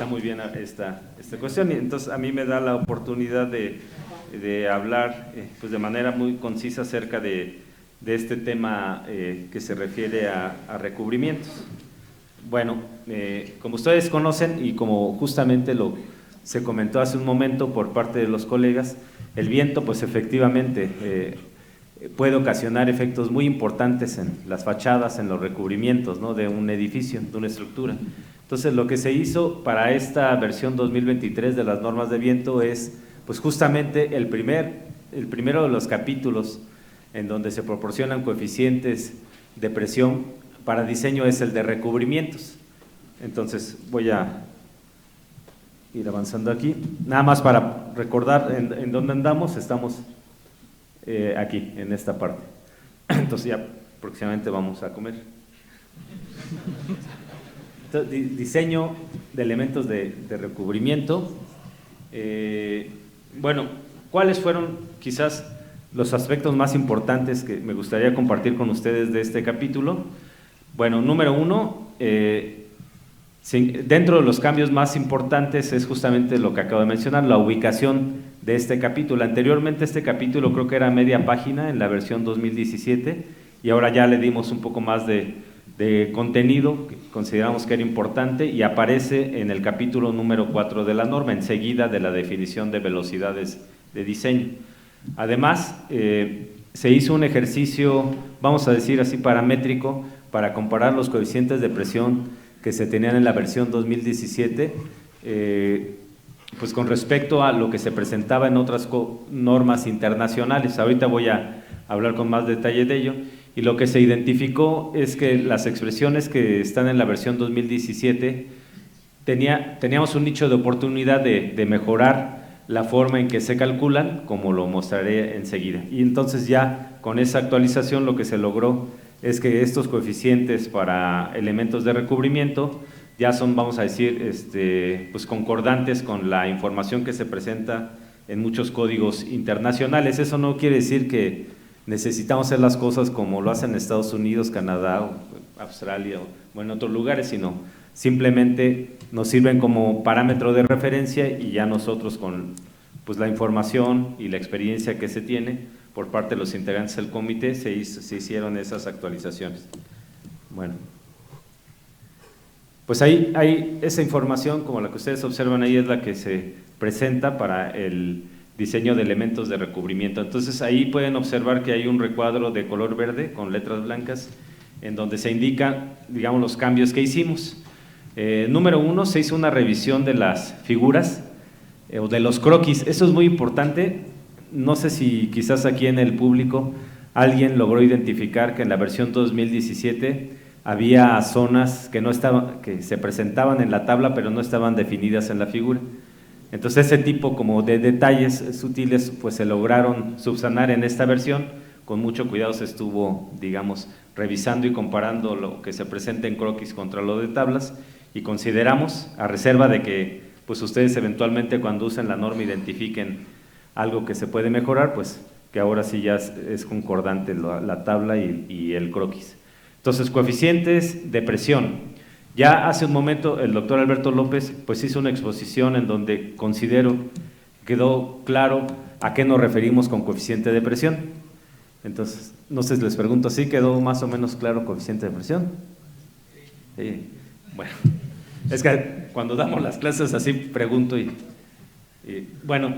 está muy bien esta cuestión, y entonces a mí me da la oportunidad de hablar pues de manera muy concisa acerca de este tema que se refiere a recubrimientos. Bueno, como ustedes conocen y como justamente se comentó hace un momento por parte de los colegas, el viento pues efectivamente puede ocasionar efectos muy importantes en las fachadas, en los recubrimientos, ¿no?, de un edificio, de una estructura. Entonces lo que se hizo para esta versión 2023 de las normas de viento es pues justamente el primero de los capítulos en donde se proporcionan coeficientes de presión para diseño es el de recubrimientos. Entonces voy a ir avanzando aquí, nada más para recordar en dónde andamos. Estamos aquí, en esta parte. Entonces ya próximamente vamos a comer. Entonces, diseño de elementos de recubrimiento. Bueno, ¿cuáles fueron quizás los aspectos más importantes que me gustaría compartir con ustedes de este capítulo? Bueno, número uno, dentro de los cambios más importantes es justamente lo que acabo de mencionar, la ubicación de este capítulo. Anteriormente este capítulo creo que era media página en la versión 2017 y ahora ya le dimos un poco más de contenido que consideramos que era importante y aparece en el capítulo número 4 de la norma, enseguida de la definición de velocidades de diseño. Además, se hizo un ejercicio, vamos a decir así, paramétrico para comparar los coeficientes de presión que se tenían en la versión 2017 pues con respecto a lo que se presentaba en otras normas internacionales. Ahorita voy a hablar con más detalle de ello, y lo que se identificó es que las expresiones que están en la versión 2017 teníamos un nicho de oportunidad de mejorar la forma en que se calculan, como lo mostraré enseguida. Y entonces ya con esa actualización lo que se logró es que estos coeficientes para elementos de recubrimiento ya son, vamos a decir, pues concordantes con la información que se presenta en muchos códigos internacionales. Eso no quiere decir que necesitamos hacer las cosas como lo hacen Estados Unidos, Canadá, o Australia o en otros lugares, sino simplemente nos sirven como parámetro de referencia y ya nosotros con pues la información y la experiencia que se tiene por parte de los integrantes del comité se hicieron esas actualizaciones. Bueno, pues ahí esa información, como la que ustedes observan ahí, es la que se presenta para el diseño de elementos de recubrimiento. Entonces ahí pueden observar que hay un recuadro de color verde con letras blancas en donde se indican, digamos, los cambios que hicimos. Número uno, se hizo una revisión de las figuras o de los croquis. Eso es muy importante. No sé si quizás aquí en el público alguien logró identificar que en la versión 2017 había zonas que se presentaban en la tabla pero no estaban definidas en la figura. Entonces ese tipo como de detalles sutiles pues se lograron subsanar en esta versión. Con mucho cuidado se estuvo, digamos, revisando y comparando lo que se presenta en croquis contra lo de tablas, y consideramos, a reserva de que pues ustedes eventualmente cuando usen la norma identifiquen algo que se puede mejorar, pues que ahora sí ya es concordante la tabla y el croquis. Entonces, coeficientes de presión. Ya hace un momento el doctor Alberto López pues hizo una exposición en donde considero quedó claro a qué nos referimos con coeficiente de presión. Entonces, no sé si les pregunto, ¿sí quedó más o menos claro coeficiente de presión? Sí. Bueno, es que cuando damos las clases así pregunto y bueno,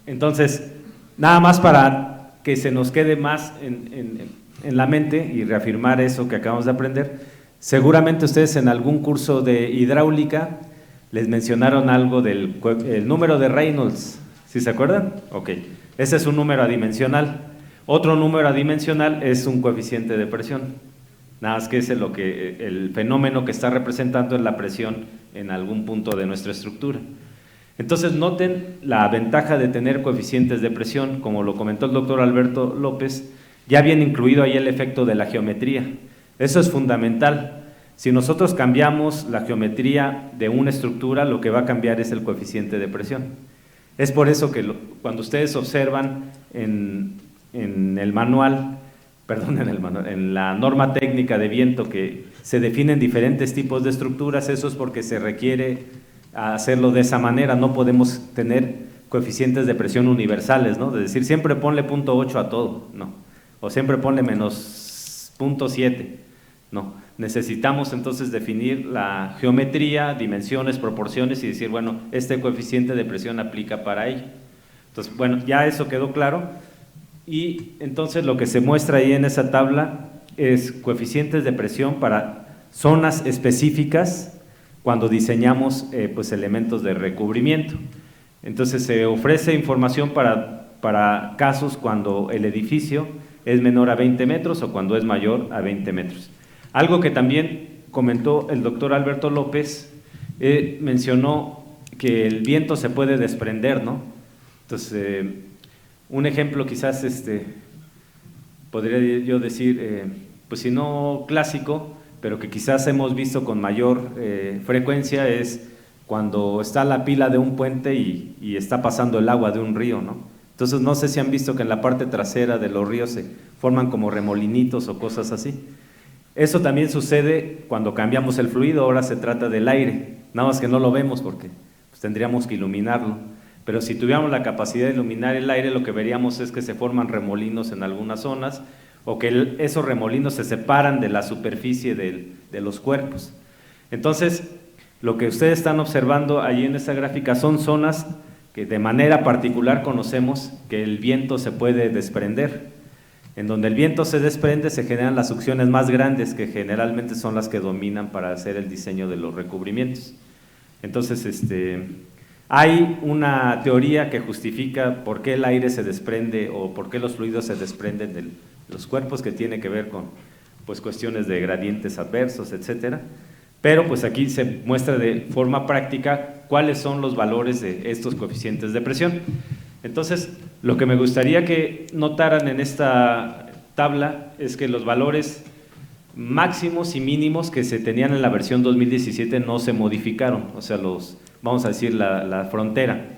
entonces, nada más para que se nos quede más en la mente y reafirmar eso que acabamos de aprender. Seguramente ustedes en algún curso de hidráulica les mencionaron algo del el número de Reynolds, ¿sí se acuerdan? Ok, ese es un número adimensional. Otro número adimensional es un coeficiente de presión. Nada más que es el fenómeno que está representando es la presión en algún punto de nuestra estructura. Entonces noten la ventaja de tener coeficientes de presión, como lo comentó el doctor Alberto López, ya viene incluido ahí el efecto de la geometría. Eso es fundamental. Si nosotros cambiamos la geometría de una estructura, lo que va a cambiar es el coeficiente de presión. Es por eso que cuando ustedes observan en el manual, en la norma técnica de viento que se definen diferentes tipos de estructuras, eso es porque se requiere hacerlo de esa manera, no podemos tener coeficientes de presión universales, ¿no? De decir, siempre ponle 0.8 a todo, no, o siempre ponle menos 0.7, no. Necesitamos entonces definir la geometría, dimensiones, proporciones y decir, bueno, este coeficiente de presión aplica para ello. Entonces, bueno, ya eso quedó claro. Y entonces lo que se muestra ahí en esa tabla es coeficientes de presión para zonas específicas cuando diseñamos pues elementos de recubrimiento. Entonces se ofrece información para casos cuando el edificio es menor a 20 metros o cuando es mayor a 20 metros. Algo que también comentó el doctor Alberto López, mencionó que el viento se puede desprender, ¿no? Entonces, un ejemplo quizás podría yo decir, pues si no clásico, pero que quizás hemos visto con mayor frecuencia es cuando está la pila de un puente y está pasando el agua de un río, ¿no? Entonces no sé si han visto que en la parte trasera de los ríos se forman como remolinitos o cosas así. Eso también sucede cuando cambiamos el fluido, ahora se trata del aire, nada más que no lo vemos porque pues, tendríamos que iluminarlo. Pero si tuviéramos la capacidad de iluminar el aire, lo que veríamos es que se forman remolinos en algunas zonas o que esos remolinos se separan de la superficie de los cuerpos. Entonces, lo que ustedes están observando ahí en esta gráfica son zonas que de manera particular conocemos que el viento se puede desprender. En donde el viento se desprende se generan las succiones más grandes que generalmente son las que dominan para hacer el diseño de los recubrimientos. Entonces, hay una teoría que justifica por qué el aire se desprende o por qué los fluidos se desprenden de los cuerpos, que tiene que ver con pues, cuestiones de gradientes adversos, etcétera. Pero pues aquí se muestra de forma práctica cuáles son los valores de estos coeficientes de presión. Entonces, lo que me gustaría que notaran en esta tabla es que los valores máximos y mínimos que se tenían en la versión 2017 no se modificaron, o sea, vamos a decir la frontera.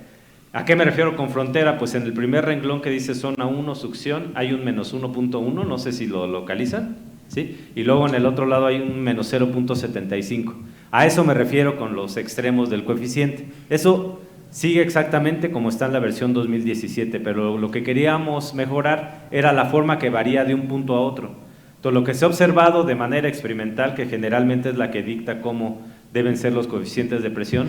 ¿A qué me refiero con frontera? Pues en el primer renglón que dice zona 1, succión, hay un menos 1.1, no sé si lo localizan, ¿sí? Y luego en el otro lado hay un menos 0.75. A eso me refiero con los extremos del coeficiente. Eso sigue exactamente como está en la versión 2017, pero lo que queríamos mejorar era la forma que varía de un punto a otro. Entonces, lo que se ha observado de manera experimental, que generalmente es la que dicta cómo deben ser los coeficientes de presión,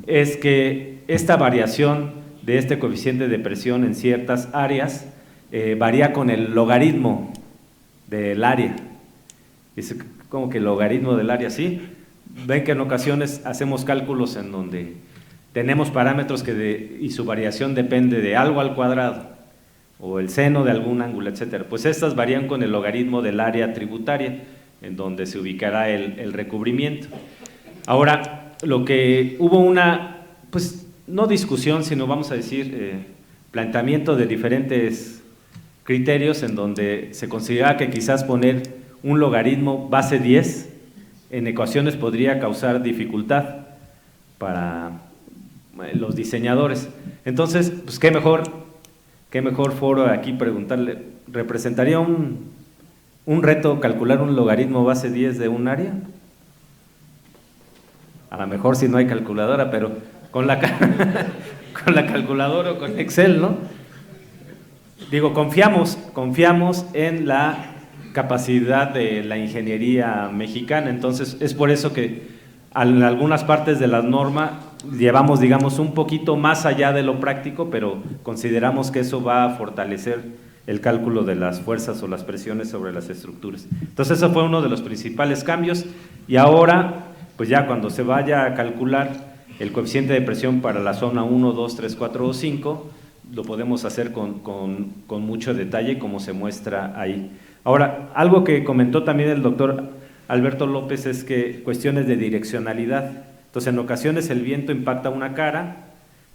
es que esta variación de este coeficiente de presión en ciertas áreas varía con el logaritmo del área. Es como que el logaritmo del área, ¿sí? Ven que en ocasiones hacemos cálculos en donde tenemos parámetros y su variación depende de algo al cuadrado o el seno de algún ángulo, etcétera. Pues estas varían con el logaritmo del área tributaria, en donde se ubicará el recubrimiento. Ahora, lo que hubo una, pues no discusión, sino vamos a decir planteamiento de diferentes criterios en donde se consideraba que quizás poner un logaritmo base 10 en ecuaciones podría causar dificultad para los diseñadores. Entonces, pues qué mejor foro aquí preguntarle, ¿representaría un reto calcular un logaritmo base 10 de un área? A lo mejor si no hay calculadora, pero con la calculadora o con Excel, ¿no? Digo, confiamos en la capacidad de la ingeniería mexicana, entonces es por eso que en algunas partes de la norma llevamos, digamos, un poquito más allá de lo práctico, pero consideramos que eso va a fortalecer el cálculo de las fuerzas o las presiones sobre las estructuras. Entonces, eso fue uno de los principales cambios, y ahora, pues ya cuando se vaya a calcular el coeficiente de presión para la zona 1, 2, 3, 4 o 5, lo podemos hacer con mucho detalle, como se muestra ahí. Ahora, algo que comentó también el doctor Alberto López es que cuestiones de direccionalidad. Entonces, en ocasiones el viento impacta una cara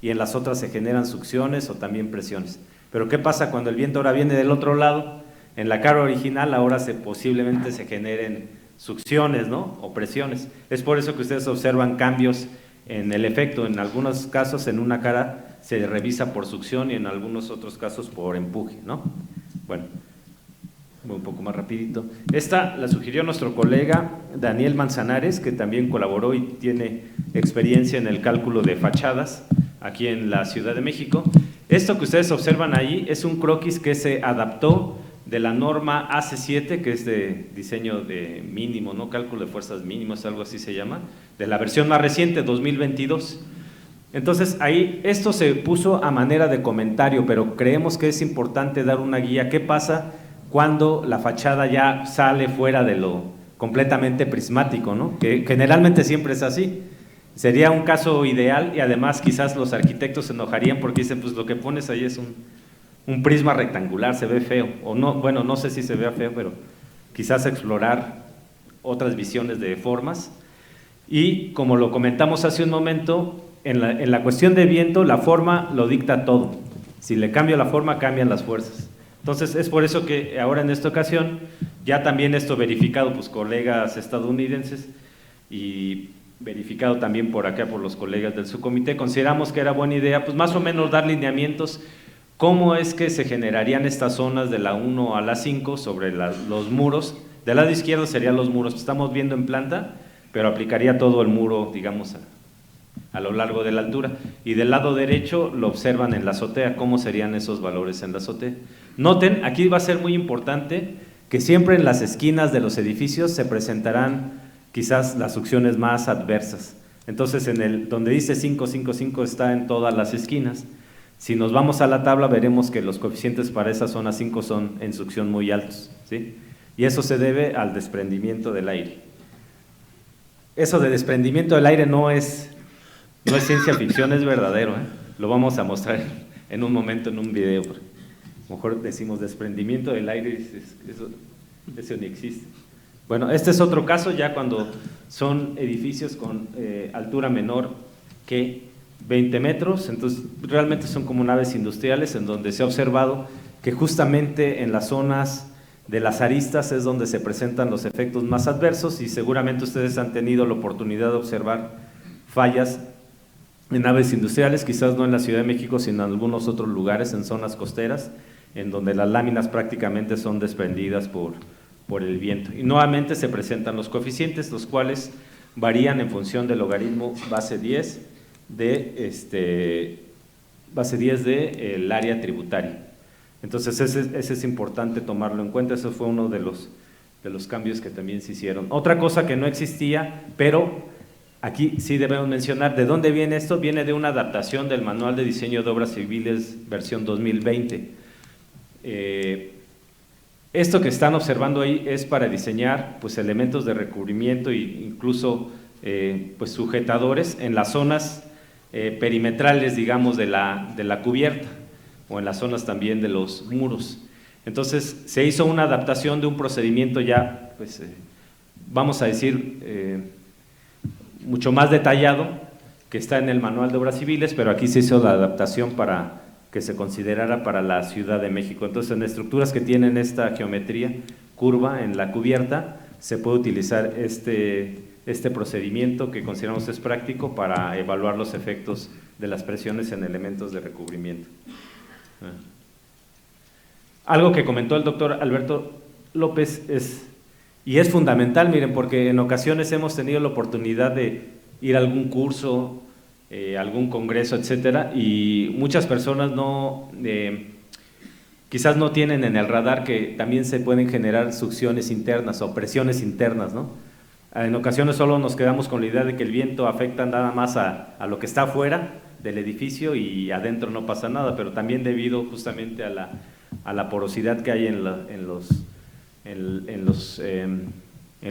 y en las otras se generan succiones o también presiones. Pero ¿qué pasa cuando el viento ahora viene del otro lado? En la cara original ahora posiblemente se generen succiones, ¿no? O presiones. Es por eso que ustedes observan cambios en el efecto. En algunos casos en una cara se revisa por succión y en algunos otros casos por empuje, ¿no? Bueno, voy un poco más rapidito. Esta la sugirió nuestro colega Daniel Manzanares, que también colaboró y tiene experiencia en el cálculo de fachadas aquí en la Ciudad de México. Esto que ustedes observan ahí es un croquis que se adaptó de la norma AC7, que es de diseño de mínimo, ¿no? Cálculo de fuerzas mínimas, algo así se llama, de la versión más reciente, 2022. Entonces, ahí esto se puso a manera de comentario, pero creemos que es importante dar una guía. ¿Qué pasa cuando la fachada ya sale fuera de lo completamente prismático, ¿no? Que generalmente siempre es así. Sería un caso ideal y además quizás los arquitectos se enojarían porque dicen, pues lo que pones ahí es un prisma rectangular, se ve feo, o no, bueno, no sé si se vea feo, pero quizás explorar otras visiones de formas. Y como lo comentamos hace un momento, en la cuestión de viento, la forma lo dicta todo. Si le cambio la forma, cambian las fuerzas. Entonces, es por eso que ahora en esta ocasión, ya también esto verificado, pues colegas estadounidenses y verificado también por acá por los colegas del subcomité, consideramos que era buena idea, pues más o menos dar lineamientos. ¿Cómo es que se generarían estas zonas de la 1 a la 5 sobre los muros? Del lado izquierdo serían los muros que estamos viendo en planta, pero aplicaría todo el muro, digamos, a lo largo de la altura. Y del lado derecho lo observan en la azotea, cómo serían esos valores en la azotea. Noten, aquí va a ser muy importante que siempre en las esquinas de los edificios se presentarán quizás las succiones más adversas. Entonces, donde dice 5, 5, 5 está en todas las esquinas. Si nos vamos a la tabla, veremos que los coeficientes para esa zona 5 son en succión muy altos, ¿sí? Y eso se debe al desprendimiento del aire. Eso de desprendimiento del aire no es ciencia ficción, es verdadero, ¿eh? Lo vamos a mostrar en un momento en un video. A lo mejor decimos desprendimiento del aire, eso ni existe. Bueno, este es otro caso ya cuando son edificios con altura menor que 20 metros, entonces realmente son como naves industriales en donde se ha observado que justamente en las zonas de las aristas es donde se presentan los efectos más adversos y seguramente ustedes han tenido la oportunidad de observar fallas en naves industriales, quizás no en la Ciudad de México, sino en algunos otros lugares, en zonas costeras, en donde las láminas prácticamente son desprendidas por el viento. Y nuevamente se presentan los coeficientes, los cuales varían en función del logaritmo base 10 del área tributaria. Entonces ese es importante tomarlo en cuenta, eso fue uno de los cambios que también se hicieron. Otra cosa que no existía, pero aquí sí debemos mencionar, ¿de dónde viene esto? Viene de una adaptación del Manual de Diseño de Obras Civiles versión 2020. Esto que están observando ahí es para diseñar pues, elementos de recubrimiento e incluso pues, sujetadores en las zonas perimetrales, digamos, de la cubierta o en las zonas también de los muros. Entonces, se hizo una adaptación de un procedimiento ya, pues, vamos a decir, mucho más detallado, que está en el Manual de Obras Civiles, pero aquí se hizo la adaptación para que se considerara para la Ciudad de México. Entonces, en estructuras que tienen esta geometría curva en la cubierta, se puede utilizar este procedimiento que consideramos es práctico para evaluar los efectos de las presiones en elementos de recubrimiento. Algo que comentó el doctor Alberto López y es fundamental, miren, porque en ocasiones hemos tenido la oportunidad de ir a algún curso, algún congreso, etcétera, y muchas personas quizás no tienen en el radar que también se pueden generar succiones internas o presiones internas, ¿no? En ocasiones solo nos quedamos con la idea de que el viento afecta nada más a lo que está afuera del edificio y adentro no pasa nada, pero también debido justamente a la porosidad que hay en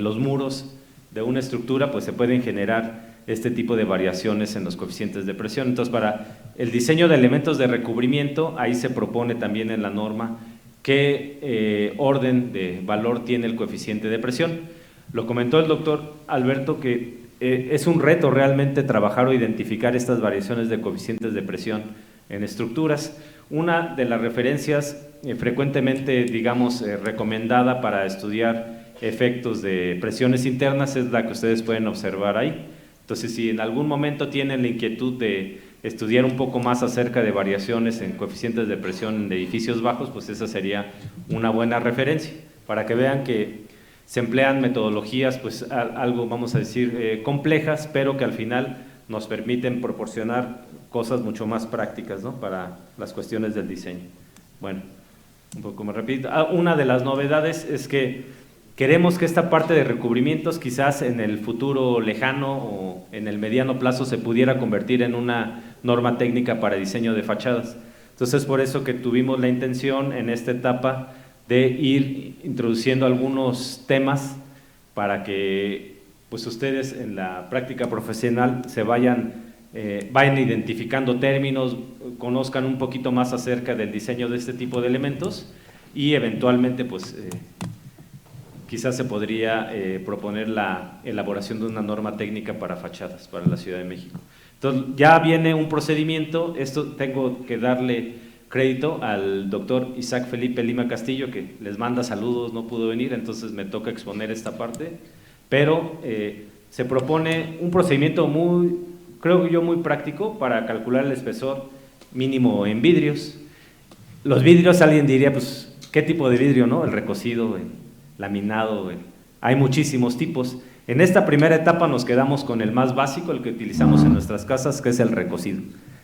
los muros de una estructura, pues se pueden generar este tipo de variaciones en los coeficientes de presión. Entonces, para el diseño de elementos de recubrimiento, ahí se propone también en la norma qué orden de valor tiene el coeficiente de presión. Lo comentó el doctor Alberto que es un reto realmente trabajar o identificar estas variaciones de coeficientes de presión en estructuras. Una de las referencias frecuentemente, digamos, recomendada para estudiar efectos de presiones internas es la que ustedes pueden observar ahí. Entonces, si en algún momento tienen la inquietud de estudiar un poco más acerca de variaciones en coeficientes de presión en edificios bajos, pues esa sería una buena referencia, para que vean que se emplean metodologías, pues algo, vamos a decir, complejas, pero que al final nos permiten proporcionar cosas mucho más prácticas, ¿no?, para las cuestiones del diseño. Bueno, un poco me repito. Una de las novedades es que queremos que esta parte de recubrimientos quizás en el futuro lejano o en el mediano plazo se pudiera convertir en una norma técnica para diseño de fachadas. Entonces, por eso que tuvimos la intención en esta etapa de ir introduciendo algunos temas para que pues ustedes en la práctica profesional se vayan identificando términos, conozcan un poquito más acerca del diseño de este tipo de elementos y eventualmente pues quizás se podría proponer la elaboración de una norma técnica para fachadas para la Ciudad de México. Entonces ya viene un procedimiento, esto tengo que darle crédito al doctor Isaac Felipe Lima Castillo, que les manda saludos, no pudo venir, entonces me toca exponer esta parte, pero se propone un procedimiento creo yo muy práctico para calcular el espesor mínimo en vidrios. Los vidrios, alguien diría, pues, ¿qué tipo de vidrio, no? El recocido, el laminado, hay muchísimos tipos. En esta primera etapa nos quedamos con el más básico, el que utilizamos en nuestras casas, que es el recocido.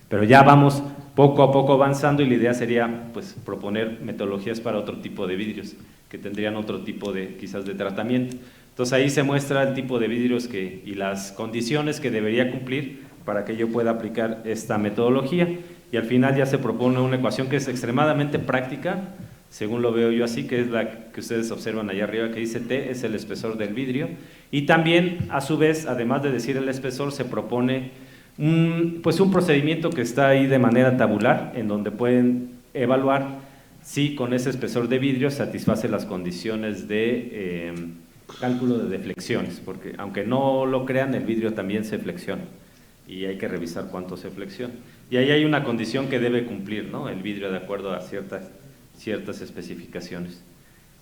Pero ya vamos poco a poco avanzando y la idea sería pues proponer metodologías para otro tipo de vidrios, que tendrían otro tipo de, quizás, de tratamiento. Entonces ahí se muestra el tipo de vidrios y las condiciones que debería cumplir para que yo pueda aplicar esta metodología, y al final ya se propone una ecuación que es extremadamente práctica, según lo veo yo así, que es la que ustedes observan allá arriba, que dice T es el espesor del vidrio, y también a su vez, además de decir el espesor, se propone un procedimiento que está ahí de manera tabular, en donde pueden evaluar si con ese espesor de vidrio satisface las condiciones de cálculo de deflexiones, porque aunque no lo crean, el vidrio también se flexiona y hay que revisar cuánto se flexiona. Y ahí hay una condición que debe cumplir, ¿no?, el vidrio de acuerdo a ciertas especificaciones.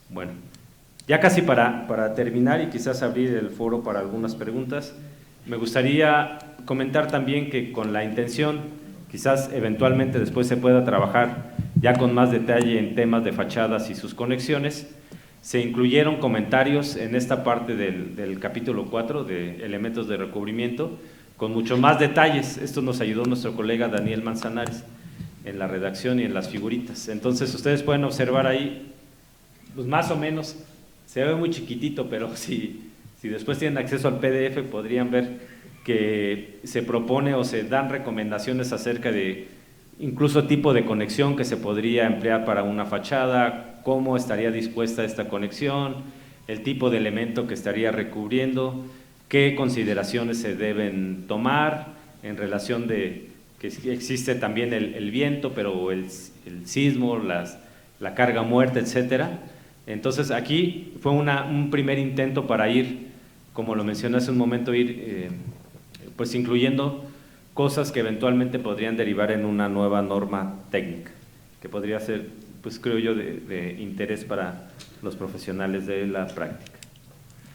Bueno, ya casi para terminar y quizás abrir el foro para algunas preguntas, me gustaría comentar también que con la intención, quizás eventualmente después se pueda trabajar ya con más detalle en temas de fachadas y sus conexiones, se incluyeron comentarios en esta parte del capítulo 4 de elementos de recubrimiento con mucho más detalles. Esto nos ayudó nuestro colega Daniel Manzanares en la redacción y en las figuritas. Entonces ustedes pueden observar ahí, pues más o menos, se ve muy chiquitito, pero si después tienen acceso al PDF podrían ver que se propone o se dan recomendaciones acerca de incluso tipo de conexión que se podría emplear para una fachada, cómo estaría dispuesta esta conexión, el tipo de elemento que estaría recubriendo, qué consideraciones se deben tomar en relación de que existe también el viento, pero el sismo, la carga muerta, etcétera. Entonces aquí fue un primer intento para ir, como lo mencioné hace un momento, pues incluyendo cosas que eventualmente podrían derivar en una nueva norma técnica, que podría ser, pues creo yo, de interés para los profesionales de la práctica.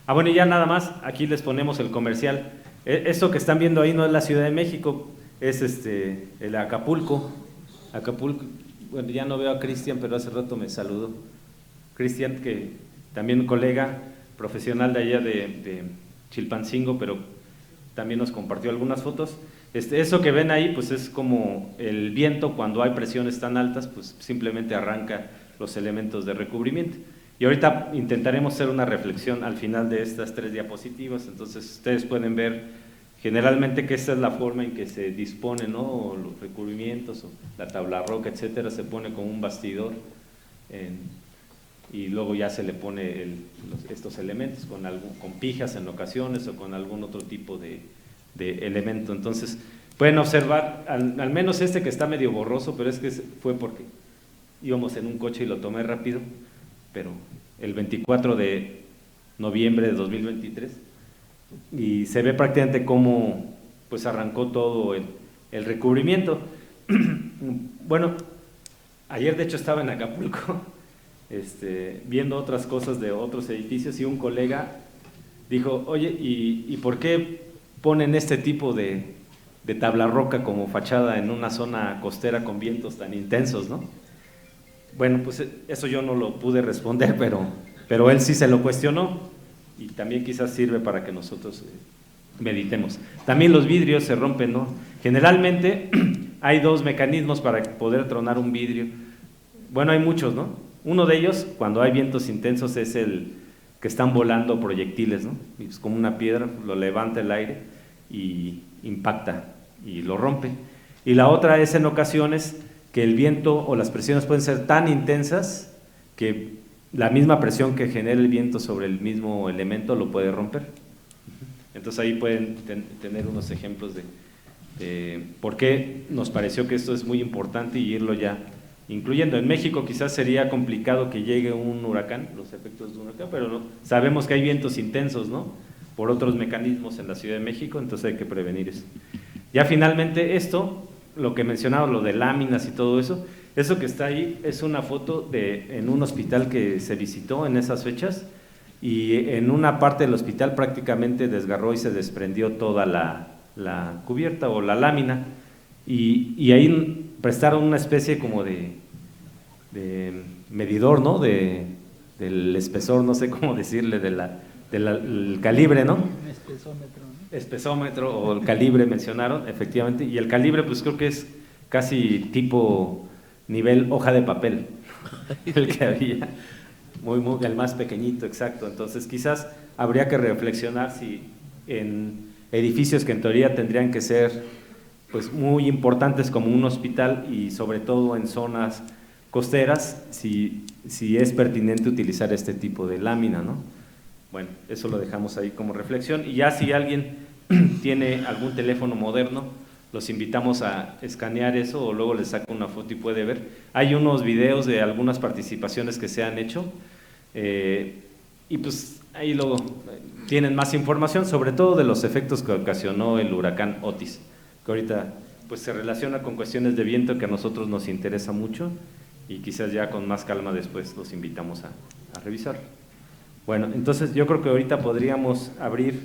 Bueno, y ya nada más, aquí les ponemos el comercial. Esto que están viendo ahí no es la Ciudad de México, es el Acapulco. Bueno, ya no veo a Cristian, pero hace rato me saludó. Cristian, que también un colega profesional de allá de Chilpancingo, pero también nos compartió algunas fotos. Eso que ven ahí, pues es como el viento cuando hay presiones tan altas, pues simplemente arranca los elementos de recubrimiento. Y ahorita intentaremos hacer una reflexión al final de estas 3 diapositivas, entonces ustedes pueden ver generalmente que esta es la forma en que se dispone, ¿no?, o los recubrimientos, o la tabla roca, etcétera, se pone como un bastidor y luego ya se le pone estos elementos con pijas en ocasiones o con algún otro tipo de elemento. Entonces pueden observar, al menos que está medio borroso, pero es que fue porque íbamos en un coche y lo tomé rápido, pero el 24 de noviembre de 2023, y se ve prácticamente cómo pues arrancó todo el recubrimiento. Bueno, ayer de hecho estaba en Acapulco viendo otras cosas de otros edificios, y un colega dijo, oye, ¿y por qué ponen este tipo de tabla roca como fachada en una zona costera con vientos tan intensos, ¿no? Bueno, pues eso yo no lo pude responder, pero él sí se lo cuestionó, y también quizás sirve para que nosotros meditemos. También los vidrios se rompen, ¿no? Generalmente hay dos mecanismos para poder tronar un vidrio. Bueno, hay muchos, ¿no? Uno de ellos, cuando hay vientos intensos, es el que están volando proyectiles, ¿no? Y pues como una piedra, lo levanta el aire y impacta y lo rompe. Y la otra es en ocasiones que el viento o las presiones pueden ser tan intensas que la misma presión que genera el viento sobre el mismo elemento lo puede romper. Entonces ahí pueden tener unos ejemplos de por qué nos pareció que esto es muy importante y irlo ya incluyendo. En México quizás sería complicado que llegue un huracán, los efectos de un huracán, pero no, sabemos que hay vientos intensos, ¿no? Por otros mecanismos en la Ciudad de México, entonces hay que prevenir eso. Ya finalmente esto, lo que mencionaba, lo de láminas y todo eso, eso que está ahí es una foto en un hospital que se visitó en esas fechas y en una parte del hospital prácticamente desgarró y se desprendió toda la cubierta o la lámina y ahí prestaron una especie como de medidor, ¿no? Del espesor, no sé cómo decirle, del calibre, ¿no? Un espesómetro, ¿no? Espesómetro o el calibre mencionaron, efectivamente, y el calibre pues creo que es casi tipo nivel hoja de papel, el que había, el más pequeñito, exacto. Entonces quizás habría que reflexionar si en edificios que en teoría tendrían que ser pues muy importantes como un hospital y sobre todo en zonas costeras, si es pertinente utilizar este tipo de lámina, ¿no? Bueno, eso lo dejamos ahí como reflexión y ya si alguien tiene algún teléfono moderno, los invitamos a escanear eso o luego les saco una foto y puede ver. Hay unos videos de algunas participaciones que se han hecho y pues ahí luego tienen más información, sobre todo de los efectos que ocasionó el huracán Otis, que ahorita pues se relaciona con cuestiones de viento que a nosotros nos interesa mucho y quizás ya con más calma después los invitamos a revisar. Bueno, entonces yo creo que ahorita podríamos abrir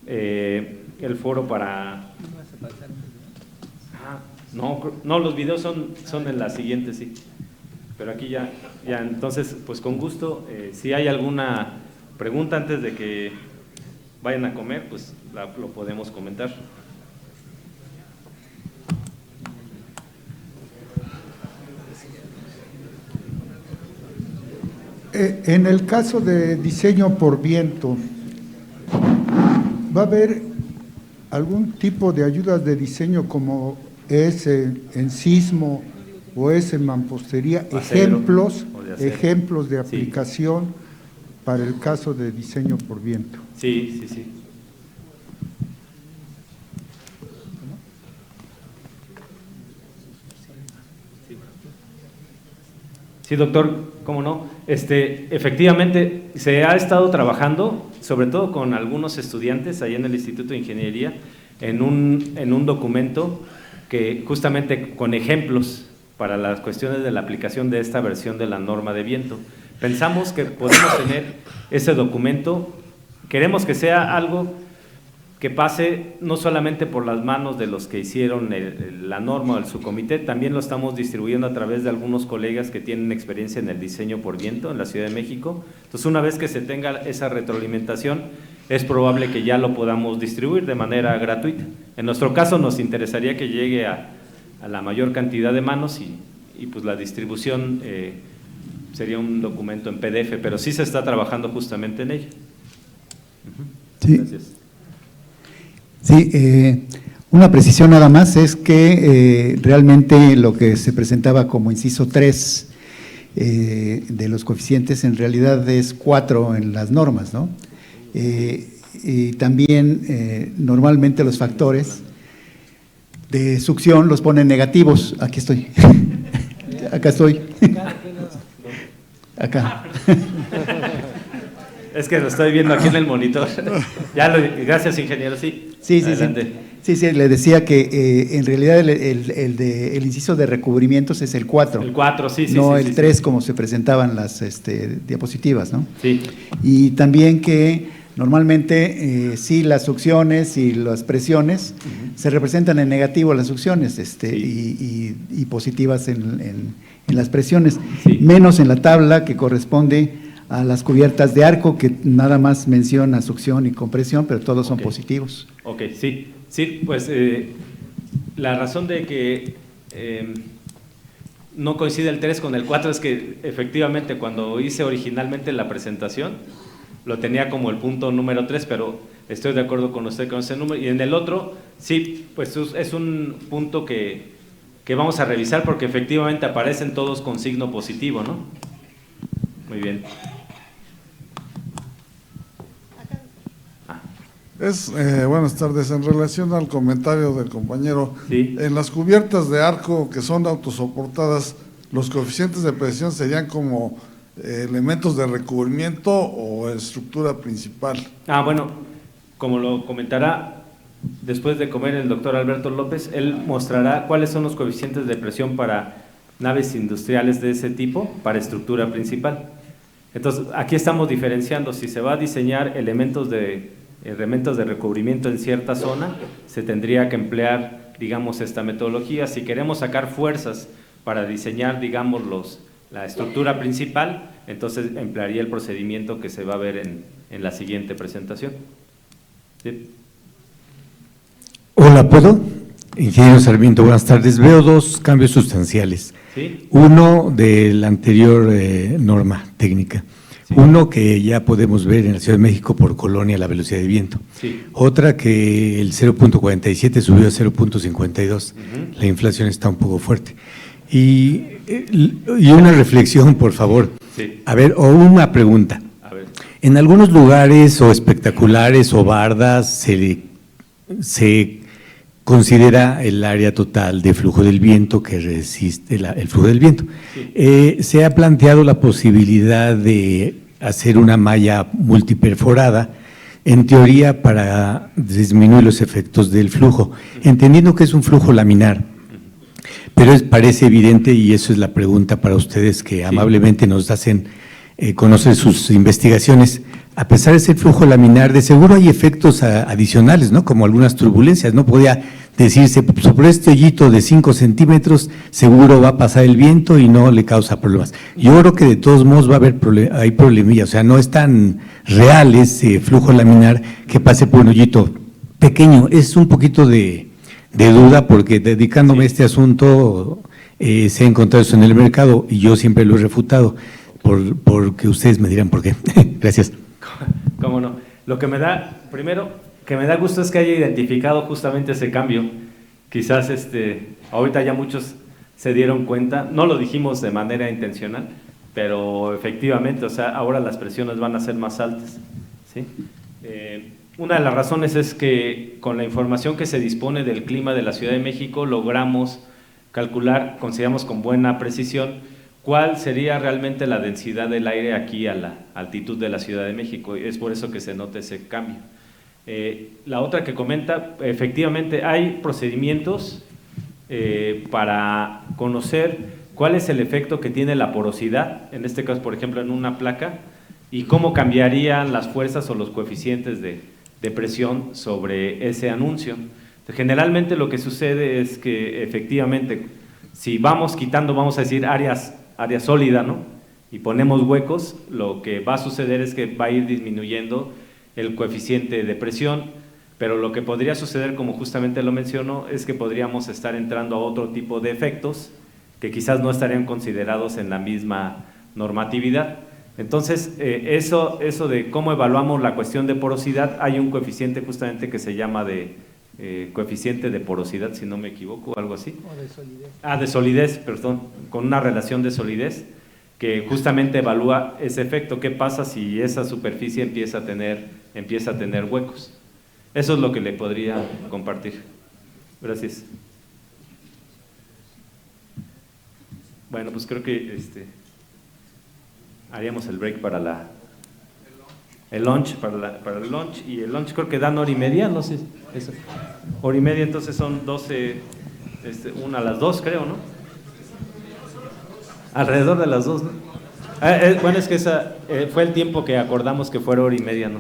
el foro para… No, los videos son en la siguiente, sí. Pero aquí ya entonces, pues con gusto, si hay alguna pregunta antes de que vayan a comer, pues lo podemos comentar. En el caso de diseño por viento, ¿va a haber algún tipo de ayudas de diseño como es en sismo o es en mampostería? Ejemplos de aplicación para el caso de diseño por viento. Sí. Sí, doctor, cómo no. Efectivamente, se ha estado trabajando, sobre todo con algunos estudiantes ahí en el Instituto de Ingeniería, en un documento que justamente con ejemplos para las cuestiones de la aplicación de esta versión de la norma de viento. Pensamos que podemos tener ese documento, queremos que sea algo que pase no solamente por las manos de los que hicieron la norma o el subcomité, también lo estamos distribuyendo a través de algunos colegas que tienen experiencia en el diseño por viento en la Ciudad de México. Entonces, una vez que se tenga esa retroalimentación, es probable que ya lo podamos distribuir de manera gratuita. En nuestro caso, nos interesaría que llegue a la mayor cantidad de manos y pues la distribución sería un documento en PDF, pero sí se está trabajando justamente en ello. Sí. Gracias. Sí, una precisión nada más es que realmente lo que se presentaba como inciso 3 de los coeficientes en realidad es 4 en las normas, ¿no? Y también normalmente los factores de succión los ponen negativos. Aquí estoy, acá estoy, acá. Es que lo estoy viendo aquí en el monitor. Gracias, ingeniero, sí. Sí, le decía que en realidad el inciso de recubrimientos es el 4. El 4, sí. No el 3 como se presentaban las diapositivas, ¿no? Sí. Y también que normalmente sí las succiones y las presiones se representan en negativo las succiones y positivas en las presiones, menos en la tabla que corresponde a las cubiertas de arco, que nada más menciona succión y compresión, pero todos son positivos. Ok, sí, pues la razón de que no coincide el 3 con el 4 es que efectivamente cuando hice originalmente la presentación lo tenía como el punto número 3, pero estoy de acuerdo con usted con ese número. Y en el otro, sí, pues es un punto que vamos a revisar porque efectivamente aparecen todos con signo positivo, ¿no? Muy bien. Buenas tardes. En relación al comentario del compañero, sí. En las cubiertas de arco que son autosoportadas, ¿los coeficientes de presión serían como elementos de recubrimiento o estructura principal? Bueno, como lo comentará después de comer el doctor Alberto López, él mostrará cuáles son los coeficientes de presión para naves industriales de ese tipo, para estructura principal. Entonces, aquí estamos diferenciando si se va a diseñar elementos de recubrimiento en cierta zona, se tendría que emplear, digamos, esta metodología. Si queremos sacar fuerzas para diseñar, digamos, la estructura principal, entonces emplearía el procedimiento que se va a ver en la siguiente presentación. ¿Sí? Hola, ¿puedo? Ingeniero Sarmiento, buenas tardes. Veo dos cambios sustanciales. ¿Sí? Uno de la anterior norma técnica. Sí. Uno que ya podemos ver en la Ciudad de México por colonia, la velocidad de viento. Sí. Otra que el 0.47 subió a 0.52. La inflación está un poco fuerte. Y una reflexión, por favor. Sí. A ver, o una pregunta. A ver. En algunos lugares o espectaculares o bardas se considera el área total de flujo del viento que resiste el flujo del viento. Sí. Se ha planteado la posibilidad de hacer una malla multiperforada, en teoría para disminuir los efectos del flujo, entendiendo que es un flujo laminar, pero parece evidente, y eso es la pregunta para ustedes que amablemente nos hacen conocer sus investigaciones. A pesar de ser flujo laminar, de seguro hay efectos adicionales, ¿no? Como algunas turbulencias, ¿no? Podría decirse, sobre este hoyito de 5 centímetros, seguro va a pasar el viento y no le causa problemas. Yo creo que de todos modos va a haber hay problemillas, o sea, no es tan real ese flujo laminar que pase por un hoyito pequeño. Es un poquito de duda porque dedicándome a este asunto se ha encontrado eso en el mercado y yo siempre lo he refutado, porque ustedes me dirán por qué. Gracias. ¿Cómo no? Lo que me da, primero, que me da gusto es que haya identificado justamente ese cambio. Quizás ahorita ya muchos se dieron cuenta, no lo dijimos de manera intencional, pero efectivamente, o sea, ahora las presiones van a ser más altas, ¿sí? Una de las razones es que con la información que se dispone del clima de la Ciudad de México logramos calcular, consideramos con buena precisión, cuál sería realmente la densidad del aire aquí a la altitud de la Ciudad de México. Es por eso que se nota ese cambio. La otra que comenta, efectivamente hay procedimientos para conocer cuál es el efecto que tiene la porosidad, en este caso, por ejemplo, en una placa, y cómo cambiarían las fuerzas o los coeficientes de presión sobre ese anuncio. Generalmente lo que sucede es que efectivamente, si vamos quitando, vamos a decir, área sólida, ¿no? Y ponemos huecos, lo que va a suceder es que va a ir disminuyendo el coeficiente de presión, pero lo que podría suceder, como justamente lo menciono, es que podríamos estar entrando a otro tipo de efectos que quizás no estarían considerados en la misma normatividad. Entonces, eso de cómo evaluamos la cuestión de porosidad, hay un coeficiente justamente que se llama coeficiente de porosidad, si no me equivoco, algo así. O de solidez. De solidez, perdón, con una relación de solidez que justamente evalúa ese efecto. ¿Qué pasa si esa superficie empieza a tener huecos? Eso es lo que le podría compartir. Gracias. Bueno, pues creo que haríamos el break para el lunch, para el lunch, y el lunch creo que dan hora y media, no sé, eso. Hora y media, entonces son 12, una a las 2 creo, ¿no? Alrededor de las 2, ¿no? Bueno, es que esa fue el tiempo que acordamos que fuera hora y media, ¿no?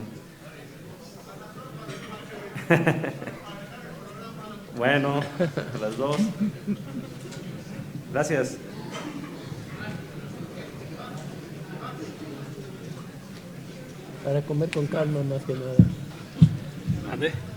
Bueno, a las 2. Gracias. Para comer con calma más que nada. A ver.